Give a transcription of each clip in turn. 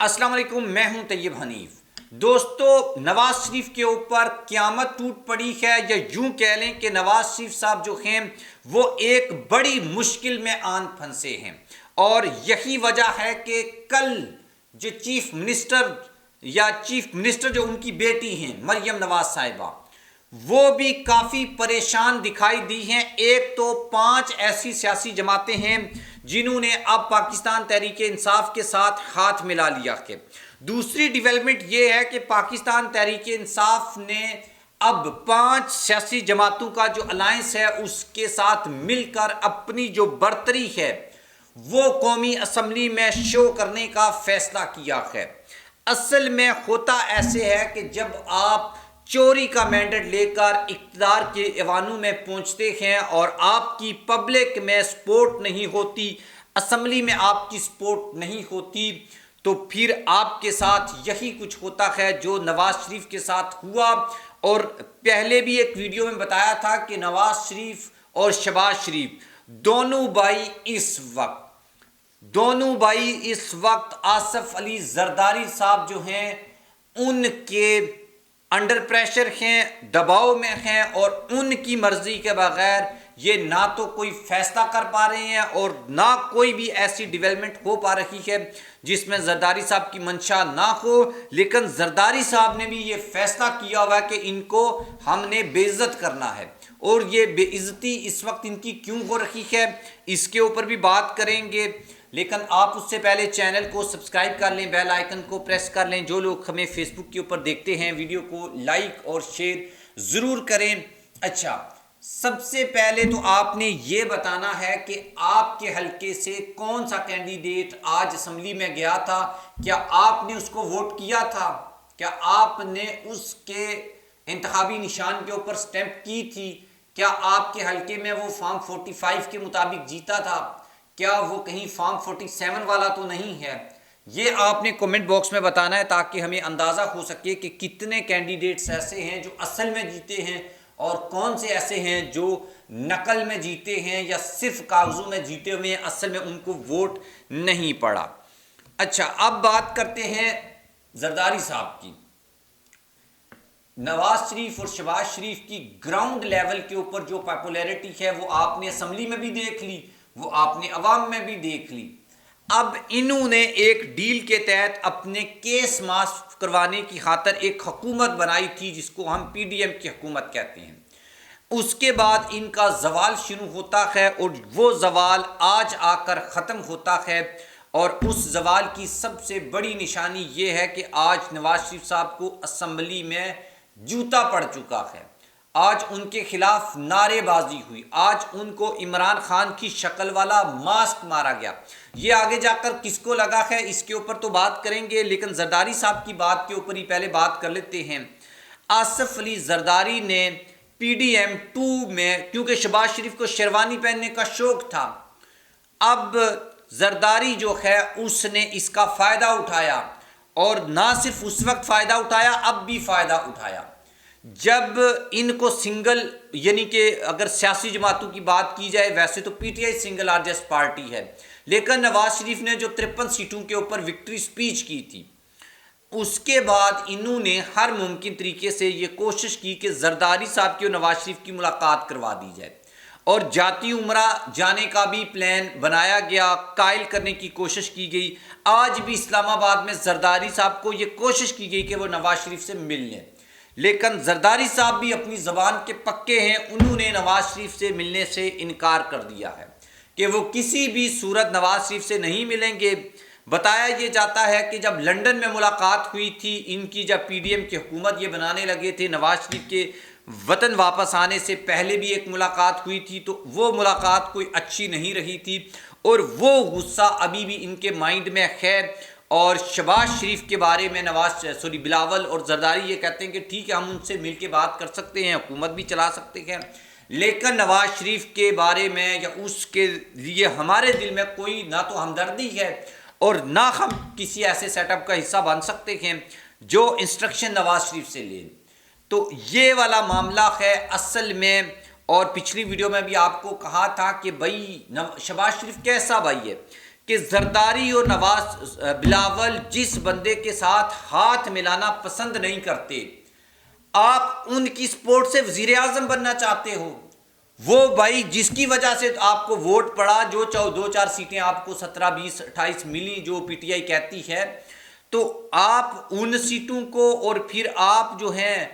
السلام علیکم، میں ہوں طیب حنیف۔ دوستو، نواز شریف کے اوپر قیامت ٹوٹ پڑی ہے، یا یوں کہہ لیں کہ نواز شریف صاحب جو ہیں وہ ایک بڑی مشکل میں آن پھنسے ہیں، اور یہی وجہ ہے کہ کل جو چیف منسٹر جو ان کی بیٹی ہیں مریم نواز صاحبہ، وہ بھی کافی پریشان دکھائی دی ہیں۔ ایک تو 5 ایسی سیاسی جماعتیں ہیں جنہوں نے اب پاکستان تحریک انصاف کے ساتھ ہاتھ ملا لیا ہے۔ دوسری ڈیولپمنٹ یہ ہے کہ پاکستان تحریک انصاف نے اب 5 سیاسی جماعتوں کا جو الائنس ہے اس کے ساتھ مل کر اپنی جو برتری ہے وہ قومی اسمبلی میں شو کرنے کا فیصلہ کیا ہے۔ اصل میں ہوتا ایسے ہے کہ جب آپ چوری کا مینڈیٹ لے کر اقتدار کے ایوانوں میں پہنچتے ہیں اور آپ کی پبلک میں سپورٹ نہیں ہوتی، اسمبلی میں آپ کی سپورٹ نہیں ہوتی، تو پھر آپ کے ساتھ یہی کچھ ہوتا ہے جو نواز شریف کے ساتھ ہوا۔ اور پہلے بھی ایک ویڈیو میں بتایا تھا کہ نواز شریف اور شہباز شریف دونوں بھائی اس وقت آصف علی زرداری صاحب جو ہیں ان کے انڈر پریشر ہیں، دباؤ میں ہیں، اور ان کی مرضی کے بغیر یہ نہ تو کوئی فیصلہ کر پا رہے ہیں اور نہ کوئی بھی ایسی ڈیولپمنٹ ہو پا رہی ہے جس میں زرداری صاحب کی منشا نہ ہو۔ لیکن زرداری صاحب نے بھی یہ فیصلہ کیا ہوا کہ ان کو ہم نے بے عزت کرنا ہے، اور یہ بے عزتی اس وقت ان کی کیوں ہو رہی ہے اس کے اوپر بھی بات کریں گے۔ لیکن آپ اس سے پہلے چینل کو سبسکرائب کر لیں، بیل آئیکن کو پریس کر لیں۔ جو لوگ ہمیں فیس بک کے اوپر دیکھتے ہیں ویڈیو کو لائک اور شیئر ضرور کریں۔ اچھا، سب سے پہلے تو آپ نے یہ بتانا ہے کہ آپ کے حلقے سے کون سا کینڈیڈیٹ آج اسمبلی میں گیا تھا؟ کیا آپ نے اس کو ووٹ کیا تھا؟ کیا آپ نے اس کے انتخابی نشان کے اوپر سٹیمپ کی تھی؟ کیا آپ کے حلقے میں وہ فارم 45 کے مطابق جیتا تھا؟ کیا وہ کہیں فارم 47 والا تو نہیں ہے؟ یہ آپ نے کومنٹ باکس میں بتانا ہے تاکہ ہمیں اندازہ ہو سکے کہ کتنے کینڈیڈیٹس ایسے ہیں جو اصل میں جیتے ہیں اور کون سے ایسے ہیں جو نقل میں جیتے ہیں یا صرف کاغذوں میں جیتے ہوئے ہیں، اصل میں ان کو ووٹ نہیں پڑا۔ اچھا، اب بات کرتے ہیں زرداری صاحب کی۔ نواز شریف اور شہباز شریف کی گراؤنڈ لیول کے اوپر جو پاپولیرٹی ہے وہ آپ نے اسمبلی میں بھی دیکھ لی، وہ آپ نے عوام میں بھی دیکھ لی۔ اب انہوں نے ایک ڈیل کے تحت اپنے کیس معاف کروانے کی خاطر ایک حکومت بنائی تھی جس کو ہم پی ڈی ایم کی حکومت کہتے ہیں۔ اس کے بعد ان کا زوال شروع ہوتا ہے، اور وہ زوال آج آ کر ختم ہوتا ہے، اور اس زوال کی سب سے بڑی نشانی یہ ہے کہ آج نواز شریف صاحب کو اسمبلی میں جوتا پڑ چکا ہے۔ آج ان کے خلاف نعرے بازی ہوئی، آج ان کو عمران خان کی شکل والا ماسک مارا گیا۔ یہ آگے جا کر کس کو لگا ہے اس کے اوپر تو بات کریں گے، لیکن زرداری صاحب کی بات کے اوپر ہی پہلے بات کر لیتے ہیں۔ آصف علی زرداری نے پی ڈی ایم 2 میں، کیونکہ شہباز شریف کو شیروانی پہننے کا شوق تھا، اب زرداری جو ہے اس نے اس کا فائدہ اٹھایا، اور نہ صرف اس وقت فائدہ اٹھایا، اب بھی فائدہ اٹھایا۔ جب ان کو سنگل، یعنی کہ اگر سیاسی جماعتوں کی بات کی جائے، ویسے تو P T I single largest party ہے، لیکن نواز شریف نے جو 53 سیٹوں کے اوپر وکٹری سپیچ کی تھی، اس کے بعد انہوں نے ہر ممکن طریقے سے یہ کوشش کی کہ زرداری صاحب کی اور نواز شریف کی ملاقات کروا دی جائے، اور جاتی عمرہ جانے کا بھی پلان بنایا گیا، قائل کرنے کی کوشش کی گئی۔ آج بھی اسلام آباد میں زرداری صاحب کو یہ کوشش کی گئی کہ وہ نواز شریف سے مل لیں، لیکن زرداری صاحب بھی اپنی زبان کے پکے ہیں، انہوں نے نواز شریف سے ملنے سے انکار کر دیا ہے کہ وہ کسی بھی صورت نواز شریف سے نہیں ملیں گے۔ بتایا یہ جاتا ہے کہ جب لندن میں ملاقات ہوئی تھی ان کی، جب پی ڈی ایم کی حکومت یہ بنانے لگے تھے، نواز شریف کے وطن واپس آنے سے پہلے بھی ایک ملاقات ہوئی تھی، تو وہ ملاقات کوئی اچھی نہیں رہی تھی، اور وہ غصہ ابھی بھی ان کے مائنڈ میں ہے۔ اور شہباز شریف کے بارے میں بلاول اور زرداری یہ کہتے ہیں کہ ٹھیک ہے، ہم ان سے مل کے بات کر سکتے ہیں، حکومت بھی چلا سکتے ہیں، لیکن نواز شریف کے بارے میں یا اس کے لیے ہمارے دل میں کوئی نہ تو ہمدردی ہے اور نہ ہم کسی ایسے سیٹ اپ کا حصہ بن سکتے ہیں جو انسٹرکشن نواز شریف سے لیں۔ تو یہ والا معاملہ ہے اصل میں، اور پچھلی ویڈیو میں بھی آپ کو کہا تھا کہ بھائی شہباز شریف کیسا بھائی ہے کہ زرداری اور نواز بلاول جس بندے کے ساتھ ہاتھ ملانا پسند نہیں کرتے، آپ ان کی سپورٹ سے وزیر اعظم بننا چاہتے ہو، وہ بھائی جس کی وجہ سے آپ کو ووٹ پڑا، جو 2-4 سیٹیں آپ کو 17 20 28 ملی جو پی ٹی آئی کہتی ہے، تو آپ ان سیٹوں کو، اور پھر آپ جو ہیں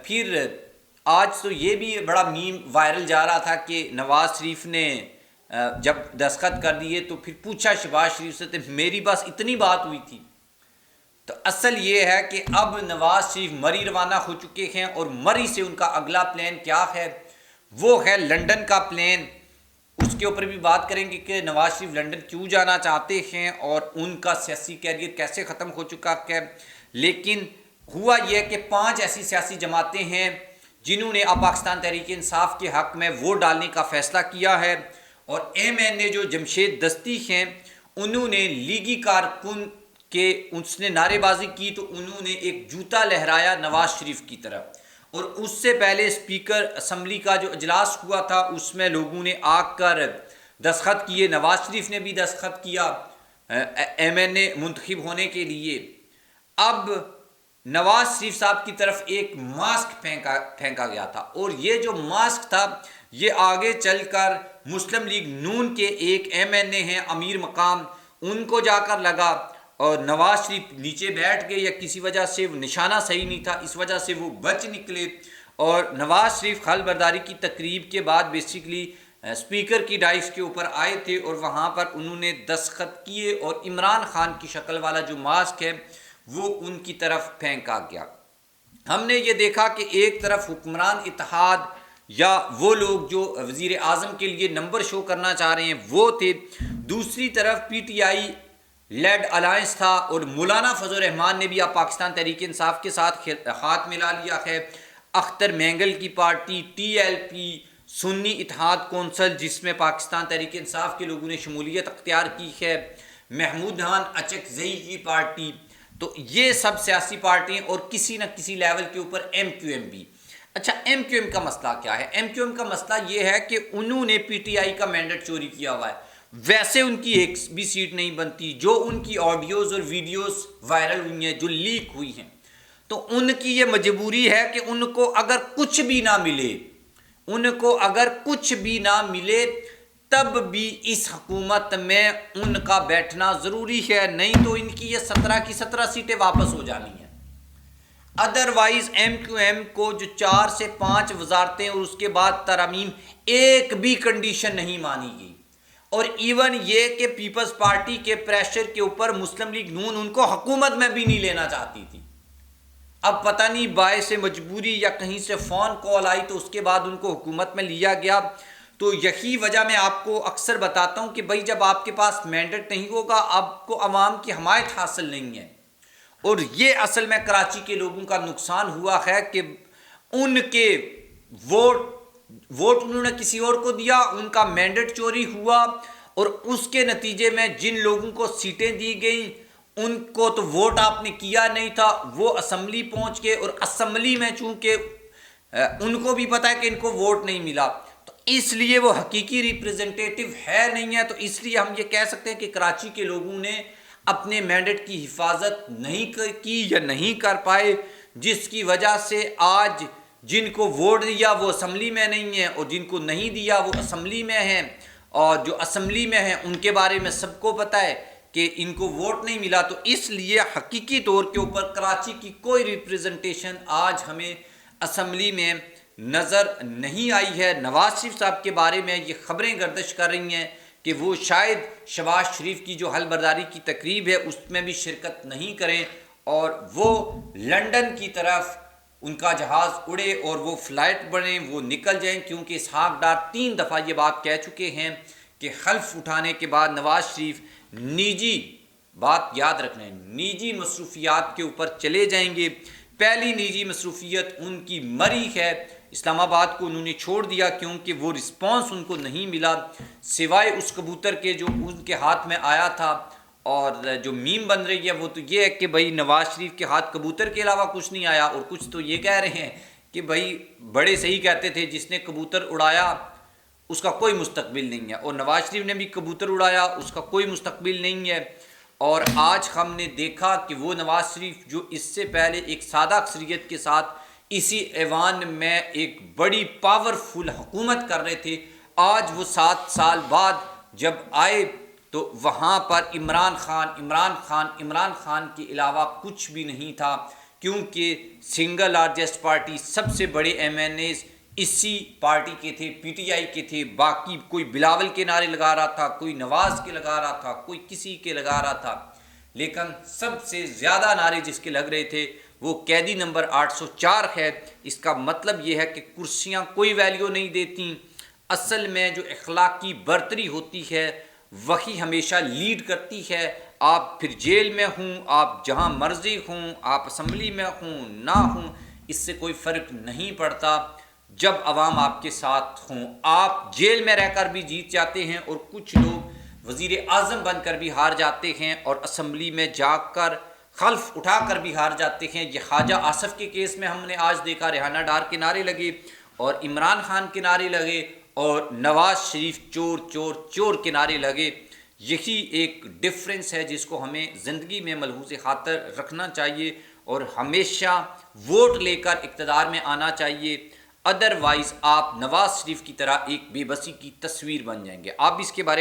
پھر آج تو یہ بھی بڑا میم وائرل جا رہا تھا کہ نواز شریف نے جب دستخط کر دیے تو پھر پوچھا شہباز شریف سے، تو میری بس اتنی بات ہوئی تھی۔ تو اصل یہ ہے کہ اب نواز شریف مری روانہ ہو چکے ہیں، اور مری سے ان کا اگلا پلان کیا ہے، وہ ہے لنڈن کا پلان۔ اس کے اوپر بھی بات کریں گے کہ نواز شریف لنڈن کیوں جانا چاہتے ہیں اور ان کا سیاسی کیریئر کیسے ختم ہو چکا ہے۔ لیکن ہوا یہ کہ 5 ایسی سیاسی جماعتیں ہیں جنہوں نے اب پاکستان تحریک انصاف کے حق میں ووٹ ڈالنے کا فیصلہ کیا ہے، اور ایم این اے جو جمشید دستی ہیں، انہوں نے لیگی کارکن کہ اس نے نعرے بازی کی تو انہوں نے ایک جوتا لہرایا نواز شریف کی طرف، اور اس سے پہلے اسپیکر اسمبلی کا جو اجلاس ہوا تھا اس میں لوگوں نے آ کر دستخط کیے، نواز شریف نے بھی دستخط کیا ایم این اے منتخب ہونے کے لیے۔ اب نواز شریف صاحب کی طرف ایک ماسک پھینکا گیا تھا، اور یہ جو ماسک تھا یہ آگے چل کر مسلم لیگ نون کے ایک ایم این اے ہیں امیر مقام، ان کو جا کر لگا، اور نواز شریف نیچے بیٹھ گئے یا کسی وجہ سے نشانہ صحیح نہیں تھا، اس وجہ سے وہ بچ نکلے، اور نواز شریف حلف برداری کی تقریب کے بعد بیسیکلی اسپیکر کی ڈائس کے اوپر آئے تھے، اور وہاں پر انہوں نے دستخط کیے، اور عمران خان کی شکل والا جو ماسک ہے وہ ان کی طرف پھینکا گیا۔ ہم نے یہ دیکھا کہ ایک طرف حکمران اتحاد یا وہ لوگ جو وزیر اعظم کے لیے نمبر شو کرنا چاہ رہے ہیں وہ تھے، دوسری طرف P T I lead alliance تھا، اور مولانا فضل الرحمان نے بھی اب پاکستان تحریک انصاف کے ساتھ ہاتھ ملا لیا ہے، اختر مینگل کی پارٹی، ٹی ایل پی، سنی اتحاد کونسل جس میں پاکستان تحریک انصاف کے لوگوں نے شمولیت اختیار کی ہے، محمود خان اچکزئی کی پارٹی، تو یہ سب سیاسی پارٹیاں، اور کسی نہ کسی لیول کے اوپر ایم کیو ایم بھی۔ اچھا، ایم کیو ایم کا مسئلہ کیا ہے؟ ایم کیو ایم کا مسئلہ یہ ہے کہ انہوں نے پی ٹی آئی کا مینڈیٹ چوری کیا ہوا ہے، ویسے ان کی ایک بھی سیٹ نہیں بنتی، جو ان کی آڈیوز اور ویڈیوز وائرل ہوئی ہیں، جو لیک ہوئی ہیں، تو ان کی یہ مجبوری ہے کہ ان کو اگر کچھ بھی نہ ملے، تب بھی اس حکومت میں ان کا بیٹھنا ضروری ہے، نہیں تو ان کی یہ 17 کی 17 سیٹیں واپس ہو جانی ہیں۔ ادروائز ایم کیو ایم کو جو 4 سے 5 وزارتیں اور اس کے بعد ترامیم، ایک بھی کنڈیشن نہیں مانی گئی، اور ایون یہ کہ پیپلز پارٹی کے پریشر کے اوپر مسلم لیگ نون ان کو حکومت میں بھی نہیں لینا چاہتی تھی۔ اب پتہ نہیں باعث مجبوری یا کہیں سے فون کال آئی تو اس کے بعد ان کو حکومت میں لیا گیا۔ تو یہی وجہ میں آپ کو اکثر بتاتا ہوں کہ بھائی جب آپ کے پاس مینڈیٹ نہیں ہوگا، آپ کو عوام کی حمایت حاصل نہیں ہے، اور یہ اصل میں کراچی کے لوگوں کا نقصان ہوا ہے کہ ان کے ووٹ انہوں نے کسی اور کو دیا، ان کا مینڈیٹ چوری ہوا، اور اس کے نتیجے میں جن لوگوں کو سیٹیں دی گئیں ان کو تو ووٹ آپ نے کیا نہیں تھا، وہ اسمبلی پہنچ گئے، اور اسمبلی میں چونکہ ان کو بھی پتہ ہے کہ ان کو ووٹ نہیں ملا، تو اس لیے وہ حقیقی ریپریزنٹیٹیو ہے نہیں ہے۔ تو اس لیے ہم یہ کہہ سکتے ہیں کہ کراچی کے لوگوں نے اپنے مینڈیٹ کی حفاظت نہیں کی یا نہیں کر پائے، جس کی وجہ سے آج جن کو ووٹ دیا وہ اسمبلی میں نہیں ہیں، اور جن کو نہیں دیا وہ اسمبلی میں ہیں، اور جو اسمبلی میں ہیں ان کے بارے میں سب کو پتہ ہے کہ ان کو ووٹ نہیں ملا۔ تو اس لیے حقیقی طور کے اوپر کراچی کی کوئی ریپریزنٹیشن آج ہمیں اسمبلی میں نظر نہیں آئی ہے۔ نواز شریف صاحب کے بارے میں یہ خبریں گردش کر رہی ہیں کہ وہ شاید شہباز شریف کی جو حلف برداری کی تقریب ہے اس میں بھی شرکت نہیں کریں، اور وہ لنڈن کی طرف ان کا جہاز اڑے اور وہ فلائٹ بنے، وہ نکل جائیں، کیونکہ اسحاق ڈار 3 دفعہ یہ بات کہہ چکے ہیں کہ حلف اٹھانے کے بعد نواز شریف نجی، بات یاد رکھنا ہے، نجی مصروفیات کے اوپر چلے جائیں گے۔ پہلی نجی مصروفیت ان کی مری ہے، اسلام آباد کو انہوں نے چھوڑ دیا کیونکہ وہ رسپانس ان کو نہیں ملا، سوائے اس کبوتر کے جو ان کے ہاتھ میں آیا تھا۔ اور جو میم بن رہی ہے وہ تو یہ ہے کہ بھائی نواز شریف کے ہاتھ کبوتر کے علاوہ کچھ نہیں آیا، اور کچھ تو یہ کہہ رہے ہیں کہ بھائی بڑے صحیح کہتے تھے، جس نے کبوتر اڑایا اس کا کوئی مستقبل نہیں ہے، اور نواز شریف نے بھی کبوتر اڑایا، اس کا کوئی مستقبل نہیں ہے۔ اور آج ہم نے دیکھا کہ وہ نواز شریف جو اس سے پہلے ایک سادہ اکثریت کے ساتھ اسی ایوان میں ایک بڑی پاورفل حکومت کر رہے تھے، آج وہ 7 سال بعد جب آئے تو وہاں پر عمران خان کے علاوہ کچھ بھی نہیں تھا، کیونکہ سنگل لارجسٹ پارٹی، سب سے بڑے ایم این ایز اسی پارٹی کے تھے، پی ٹی آئی کے تھے۔ باقی کوئی بلاول کے نعرے لگا رہا تھا، کوئی نواز کے لگا رہا تھا، کوئی کسی کے لگا رہا تھا، لیکن سب سے زیادہ نعرے جس کے لگ رہے تھے وہ قیدی نمبر 804 ہے۔ اس کا مطلب یہ ہے کہ کرسیاں کوئی ویلیو نہیں دیتی، اصل میں جو اخلاقی برتری ہوتی ہے وہی ہمیشہ لیڈ کرتی ہے۔ آپ پھر جیل میں ہوں، آپ جہاں مرضی ہوں، آپ اسمبلی میں ہوں نہ ہوں، اس سے کوئی فرق نہیں پڑتا جب عوام آپ کے ساتھ ہوں۔ آپ جیل میں رہ کر بھی جیت جاتے ہیں، اور کچھ لوگ وزیر اعظم بن کر بھی ہار جاتے ہیں، اور اسمبلی میں جا کر خلف اٹھا کر بھی ہار جاتے ہیں۔ یہ خواجہ آصف کے کیس میں ہم نے آج دیکھا، ریحانہ ڈار کے نعرے لگے اور عمران خان کے نعرے لگے، اور نواز شریف چور چور چور کے نعرے لگے۔ یہی ایک ڈفرینس ہے جس کو ہمیں زندگی میں ملحوظ خاطر رکھنا چاہیے، اور ہمیشہ ووٹ لے کر اقتدار میں آنا چاہیے، ادروائز آپ نواز شریف کی طرح ایک بے بسی کی تصویر بن جائیں گے۔ آپ اس کے بارے میں